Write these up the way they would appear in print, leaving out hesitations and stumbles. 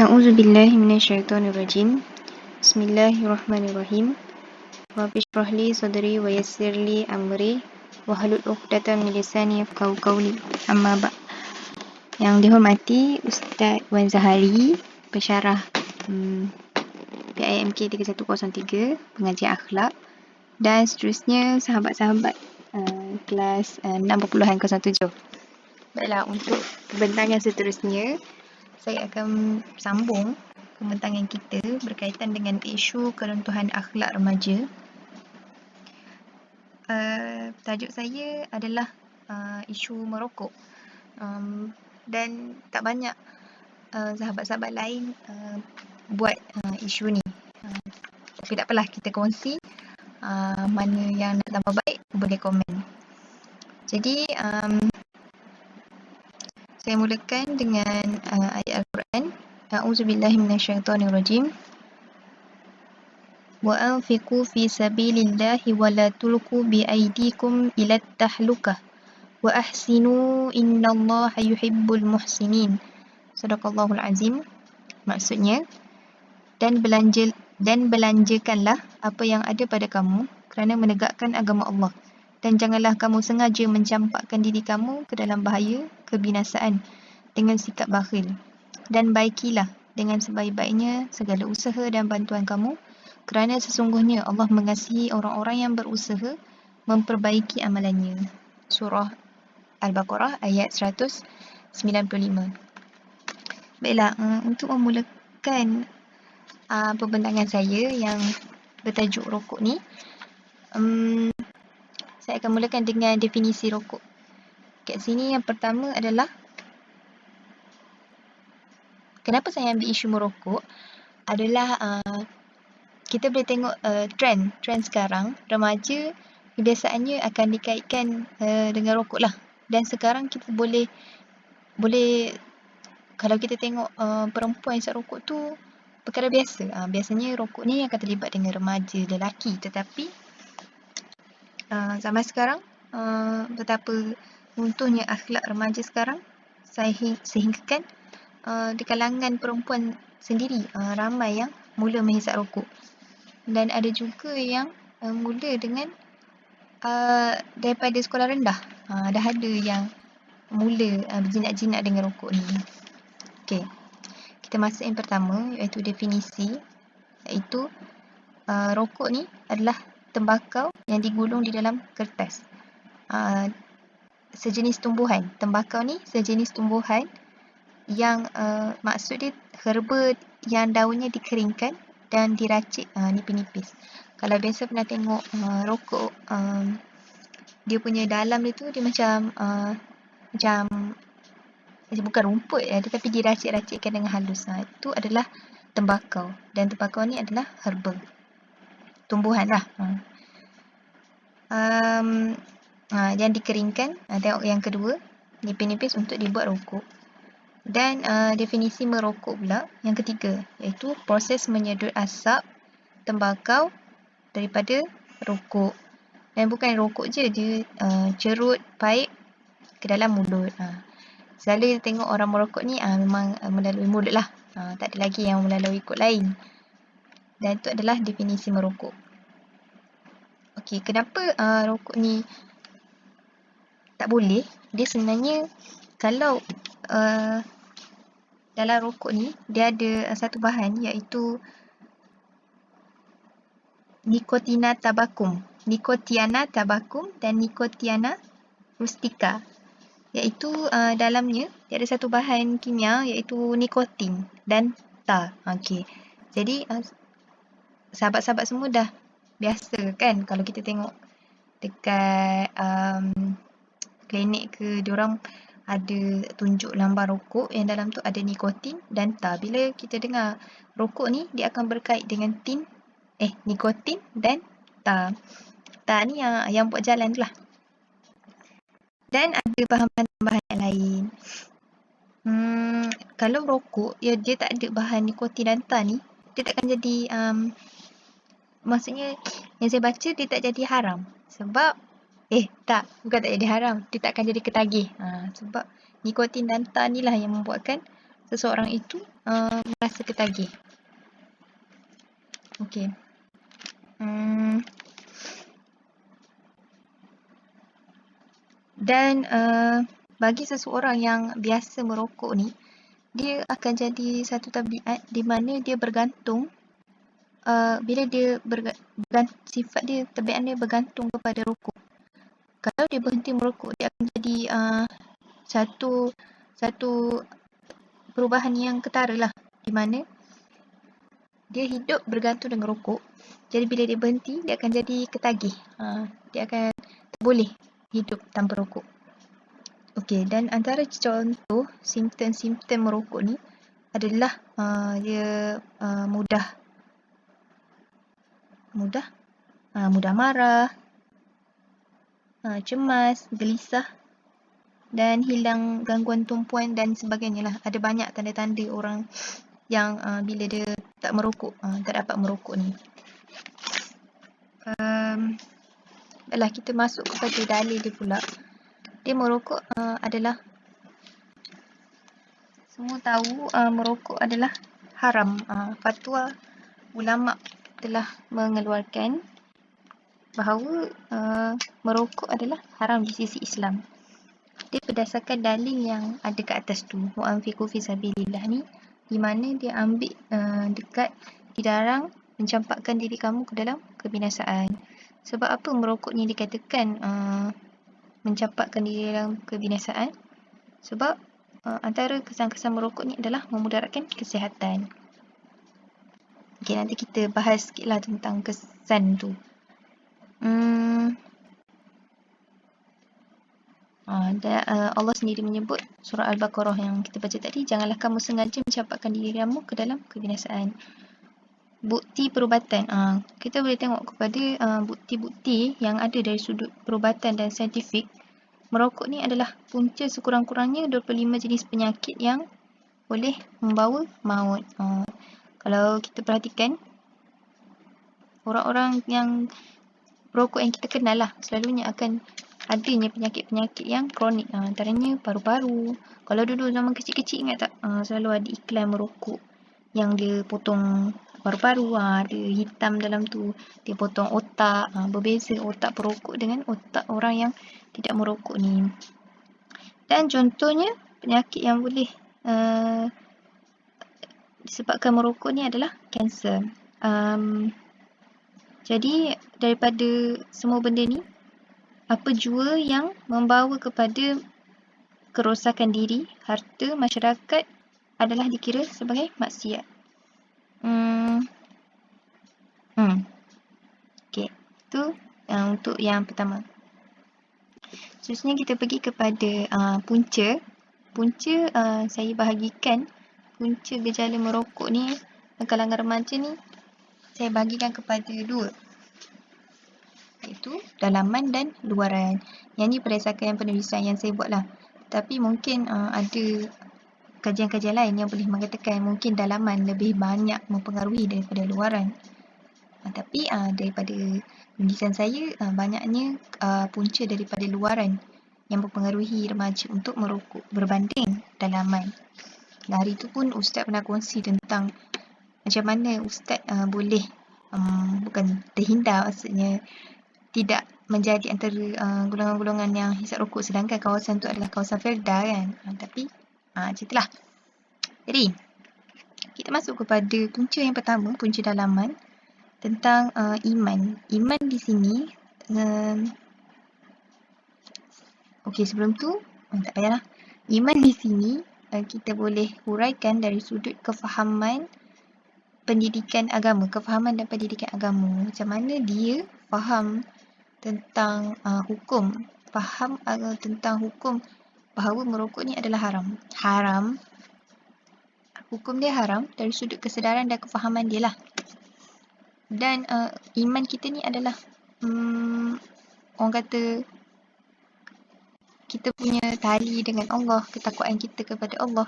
A'udzu billahi minasyaitonir rajim. Bismillahirrahmanirrahim. Rabbi shrah li sadri wa yassir li amri wahlul 'uqdatam min lisani yafqahu qawli. Amma ba'. Yang dihormati Ustaz Wan Zahari, pensyarah PIMK 3103, pengajian akhlak, dan seterusnya sahabat-sahabat kelas 6.07. Baiklah, untuk pembentangan seterusnya saya akan sambung pembentangan kita berkaitan dengan isu keruntuhan akhlak remaja. Tajuk saya adalah isu merokok, dan tak banyak sahabat-sahabat lain buat isu ni. Tapi tak apalah, kita kongsi. Mana yang nak tambah baik boleh komen. Jadi saya mulakan dengan ayat Al-Quran. A'udzubillahi minasyaitonirrajim. Wa anfiqu fi sabilillahi wa la tulqu bi aydikum ila tahlukah wa ahsinu innallaha yuhibbul muhsinin. Sadaqallahul azim. Maksudnya, dan belanjakanlah apa yang ada pada kamu kerana menegakkan agama Allah, dan janganlah kamu sengaja mencampakkan diri kamu ke dalam bahaya kebinasaan dengan sikap bakhil, dan baikilah dengan sebaik-baiknya segala usaha dan bantuan kamu, kerana sesungguhnya Allah mengasihi orang-orang yang berusaha memperbaiki amalannya. Surah Al-Baqarah ayat 195. Baiklah, untuk memulakan pembentangan saya yang bertajuk rokok ni, saya akan mulakan dengan definisi rokok. Kat sini yang pertama adalah, kenapa saya ambil isu merokok adalah kita boleh tengok trend sekarang, remaja kebiasaannya akan dikaitkan dengan rokok lah. Dan sekarang kita boleh kalau kita tengok perempuan isap rokok tu perkara biasa. Biasanya rokok ni akan terlibat dengan remaja, lelaki. Tetapi zaman sekarang betapa runtuhnya akhlak remaja sekarang, sehinggakan di kalangan perempuan sendiri ramai yang mula menghisap rokok. Dan ada juga yang mula dengan daripada sekolah rendah. Dah ada yang mula berjinak-jinak dengan rokok ni. Okey, kita masuk yang pertama, iaitu definisi. Iaitu rokok ni adalah tembakau yang digulung di dalam kertas. Sejenis tumbuhan. Tembakau ni sejenis tumbuhan yang maksud dia herba yang daunnya dikeringkan dan diracik nipis-nipis. Kalau biasa pernah tengok rokok, dia punya dalam dia tu dia macam bukan rumput tetapi diracik-racikkan dengan halus. Itu adalah tembakau, dan tembakau ni adalah herba, tumbuhan lah. Yang dikeringkan. Tengok yang kedua, nipis-nipis untuk dibuat rokok. Dan definisi merokok pula yang ketiga, iaitu proses menyedut asap tembakau daripada rokok. Dan bukan rokok je, dia cerut paip ke dalam mulut. Selalu tengok orang merokok ni memang melalui mulut lah. Tak ada lagi yang melalui kod lain. Dan itu adalah definisi merokok. Okey, kenapa rokok ni tak boleh? Dia sebenarnya, kalau dalam rokok ni dia ada satu bahan, iaitu Nicotiana tabacum dan Nicotiana rustica, iaitu dalamnya dia ada satu bahan kimia, iaitu nikotin dan tar. Okey, jadi sahabat-sahabat semua dah biasa kan, kalau kita tengok dekat klinik ke, diorang ada tunjuk lambar rokok yang dalam tu ada nikotin dan tar. Bila kita dengar rokok ni, dia akan berkait dengan nikotin dan tar. Tar ni yang buat jalan tu lah. Dan ada bahan-bahan tambahan yang lain. Kalau rokok, dia tak ada bahan nikotin dan tar ni, dia takkan jadi, maksudnya yang saya baca, dia tak jadi haram. Sebab bukan tak jadi haram, dia tak akan jadi ketagih. Sebab nikotin dan tar ni lah yang membuatkan seseorang itu merasa ketagih. Okey. Dan bagi seseorang yang biasa merokok ni, dia akan jadi satu tabiat di mana dia bergantung bila dia sifat dia, tabiat dia bergantung kepada rokok. Kalau dia berhenti merokok, dia akan jadi satu perubahan yang ketara lah, di mana dia hidup bergantung dengan rokok. Jadi bila dia berhenti, dia akan jadi ketagih. Dia akan tak boleh hidup tanpa rokok. Okey, dan antara contoh simptom-simptom merokok ni adalah dia mudah marah, cemas, gelisah dan hilang gangguan tumpuan dan sebagainya lah. Ada banyak tanda-tanda orang yang bila dia tak merokok, tak dapat merokok ni. Baiklah, kita masuk kepada dalil dia pula. Dia merokok adalah, semua tahu merokok adalah haram. Fatwa ulama telah mengeluarkan bahawa merokok adalah haram di sisi Islam. Dia berdasarkan dalil yang ada kat atas tu, wa anfiqu fi sabilillah ni, di mana dia ambil dekat dilarang mencampakkan diri kamu ke dalam kebinasaan. Sebab apa merokok ni dikatakan mencampakkan diri dalam kebinasaan? Sebab antara kesan-kesan merokok ni adalah memudaratkan kesihatan. Okay, nanti kita bahas sikit lah tentang kesan tu. Allah sendiri menyebut surah Al-Baqarah yang kita baca tadi, janganlah kamu sengaja mencampakkan diri kamu ke dalam kebinasaan. Bukti perubatan. Kita boleh tengok kepada bukti-bukti yang ada dari sudut perubatan dan saintifik. Merokok ni adalah punca sekurang-kurangnya 25 jenis penyakit yang boleh membawa maut. Kalau kita perhatikan, orang-orang yang perokok yang kita kenal lah, selalunya akan adanya penyakit-penyakit yang kronik. Antaranya paru-paru. Kalau dulu zaman kecil-kecil, ingat tak? Selalu ada iklan merokok yang dia potong paru-paru, ada hitam dalam tu, dia potong otak. Berbeza otak perokok dengan otak orang yang tidak merokok ni. Dan contohnya penyakit yang boleh disebabkan merokok ni adalah kanser. Jadi daripada semua benda ni, apa jua yang membawa kepada kerosakan diri, harta, masyarakat adalah dikira sebagai maksiat. Okey, itu untuk yang pertama. Seterusnya kita pergi kepada punca. Punca saya bahagikan punca gejala merokok ni dalam kalangan remaja ni, saya bahagikan kepada dua, iaitu dalaman dan luaran. Yang ni berdasarkan penulisan yang saya buat lah. Tapi mungkin ada kajian-kajian lain yang boleh mengatakan mungkin dalaman lebih banyak mempengaruhi daripada luaran. Tapi daripada penulisan saya, banyaknya punca daripada luaran yang mempengaruhi remaja untuk merokok berbanding dalaman. Dan hari tu pun Ustaz pernah kongsi tentang macam mana Ustaz boleh bukan terhindar, maksudnya tidak menjadi antara golongan-golongan yang hisap rokok, sedangkan kawasan tu adalah kawasan Felda kan. Tapi macam itulah. Jadi kita masuk kepada punca yang pertama, punca dalaman, tentang iman. Iman di sini okey, sebelum tu tak payahlah. Iman di sini kita boleh huraikan dari sudut kefahaman pendidikan agama, kefahaman dan pendidikan agama. Macam mana dia faham tentang hukum, faham tentang hukum bahawa merokok ni adalah haram. Haram, hukum dia haram dari sudut kesedaran dan kefahaman dia lah. Dan iman kita ni adalah orang kata kita punya tali dengan Allah, ketakwaan kita kepada Allah.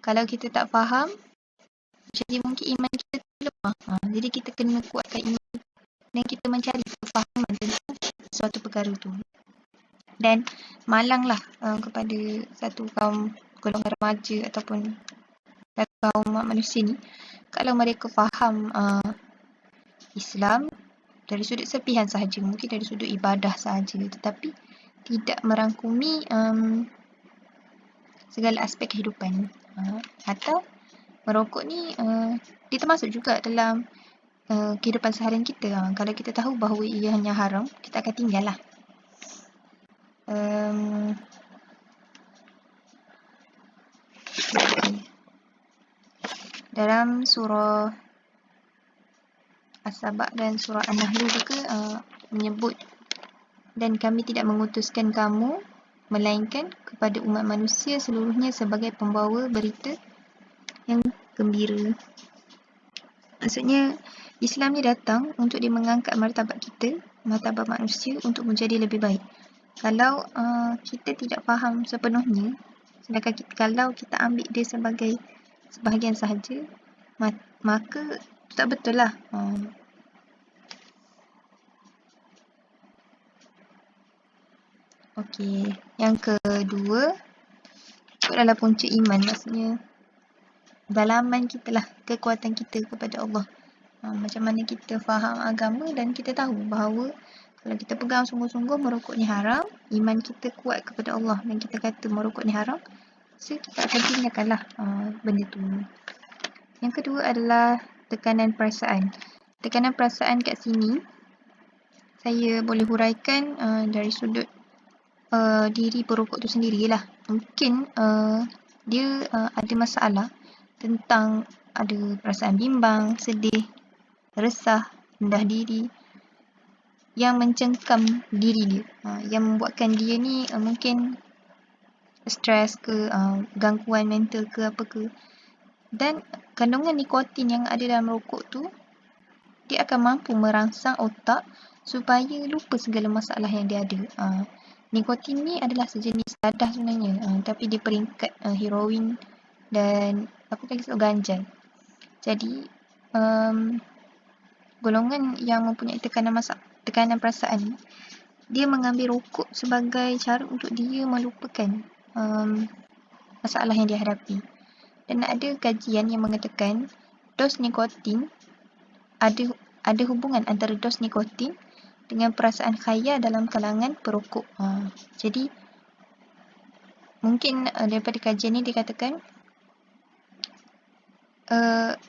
Kalau kita tak faham, jadi mungkin iman kita lemah. Jadi kita kena kuatkan iman dan kita mencari kefahaman tentang suatu perkara tu. Dan malanglah kepada satu kaum golongan remaja ataupun kaum manusia ni, kalau mereka faham Islam dari sudut serpihan sahaja, mungkin dari sudut ibadah sahaja, tetapi tidak merangkumi segala aspek kehidupan. Atau merokok ni dia termasuk juga dalam kehidupan seharian kita. Kalau kita tahu bahawa ia hanya haram, kita akan tinggal lah. Dalam surah As-Saba dan surah An-Nahl juga menyebut, dan kami tidak mengutuskan kamu melainkan kepada umat manusia seluruhnya sebagai pembawa berita yang gembira. Maksudnya Islam ni datang untuk dia mengangkat martabat kita, martabat manusia untuk menjadi lebih baik. Kalau kita tidak faham sepenuhnya, sedangkan kalau kita ambil dia sebagai sebahagian sahaja, maka tak betul lah. Okey, yang kedua, itu adalah punca iman. Maksudnya dalaman kita lah, kekuatan kita kepada Allah. Macam mana kita faham agama dan kita tahu bahawa kalau kita pegang sungguh-sungguh merokok ni haram, iman kita kuat kepada Allah dan kita kata merokok ni haram, so kita akan tinggalkanlah benda tu. Yang kedua adalah tekanan perasaan. Tekanan perasaan kat sini saya boleh huraikan dari sudut diri perokok tu sendirilah. Mungkin dia ada masalah tentang ada perasaan bimbang, sedih, resah, rendah diri yang mencengkam diri dia, yang membuatkan dia ni mungkin stres ke, gangguan mental ke apa ke. Dan kandungan nikotin yang ada dalam rokok tu, dia akan mampu merangsang otak supaya lupa segala masalah yang dia ada. Nikotin ni adalah sejenis dadah sebenarnya, tapi di peringkat heroin dan apa lagi ganjal. Jadi golongan yang mempunyai tekanan perasaan, dia mengambil rokok sebagai cara untuk dia melupakan masalah yang dia hadapi. Dan ada kajian yang mengatakan dos nikotin, ada hubungan antara dos nikotin dengan perasaan khayal dalam kalangan perokok. Jadi mungkin daripada kajian ni dikatakan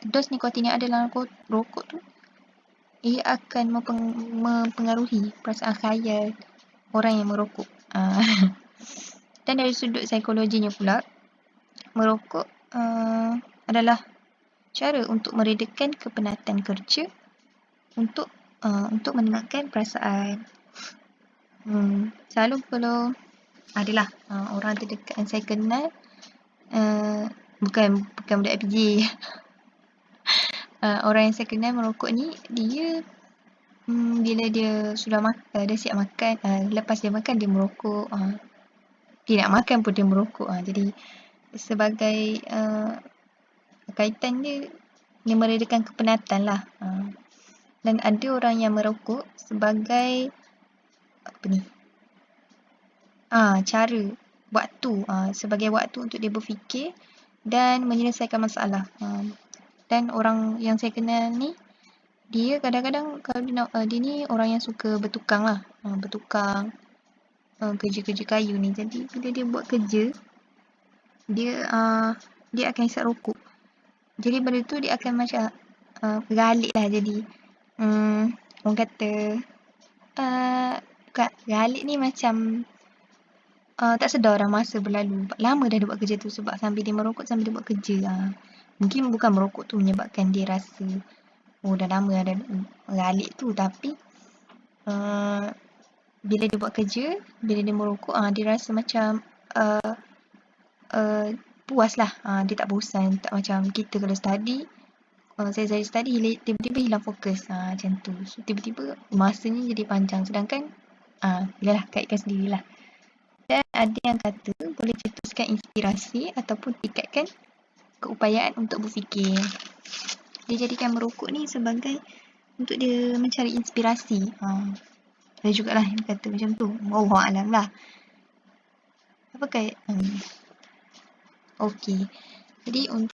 dos nikotin yang ada dalam rokok tu, ia akan mempengaruhi perasaan khayal orang yang merokok. Dan dari sudut psikologinya pula, merokok adalah cara untuk meredakan kepenatan kerja untuk menenangkan perasaan. Selalu kalau adalah orang terdekat yang saya kenal, bukan budak PJ. Orang yang saya kenal merokok ni, dia bila dia sudah dah siap makan, lepas dia makan dia merokok. Dia nak makan pun dia merokok. Jadi sebagai kaitan dia meredakan kepenatan lah. Dan ada orang yang merokok sebagai cara, waktu, sebagai waktu untuk dia berfikir dan menyelesaikan masalah. Dan orang yang saya kenal ni, dia kadang-kadang kalau dia ni orang yang suka bertukang lah, bertukang kerja-kerja kayu ni. Jadi bila dia buat kerja, dia akan hisap rokok. Jadi benda tu dia akan macam galik lah. Jadi orang kata galik ni macam tak sedar dah masa berlalu. Lama dah dia buat kerja tu sebab sambil dia merokok sambil dia buat kerja. Mungkin bukan merokok tu menyebabkan dia rasa dah lama dah galik tu, tapi bila dia buat kerja, bila dia merokok, dia rasa macam puas lah. Dia tak bosan, tak macam kita kalau study, saya study tiba-tiba hilang fokus, macam tu. So tiba-tiba masanya jadi panjang, sedangkan yalah, kaitkan sendirilah. Dan ada yang kata boleh cetuskan inspirasi ataupun tingkatkan keupayaan untuk berfikir. Dia jadikan merokok ni sebagai untuk dia mencari inspirasi. Ada jugalah yang kata macam tu. Wallahualam lah. Apa kait? Okey. Jadi untuk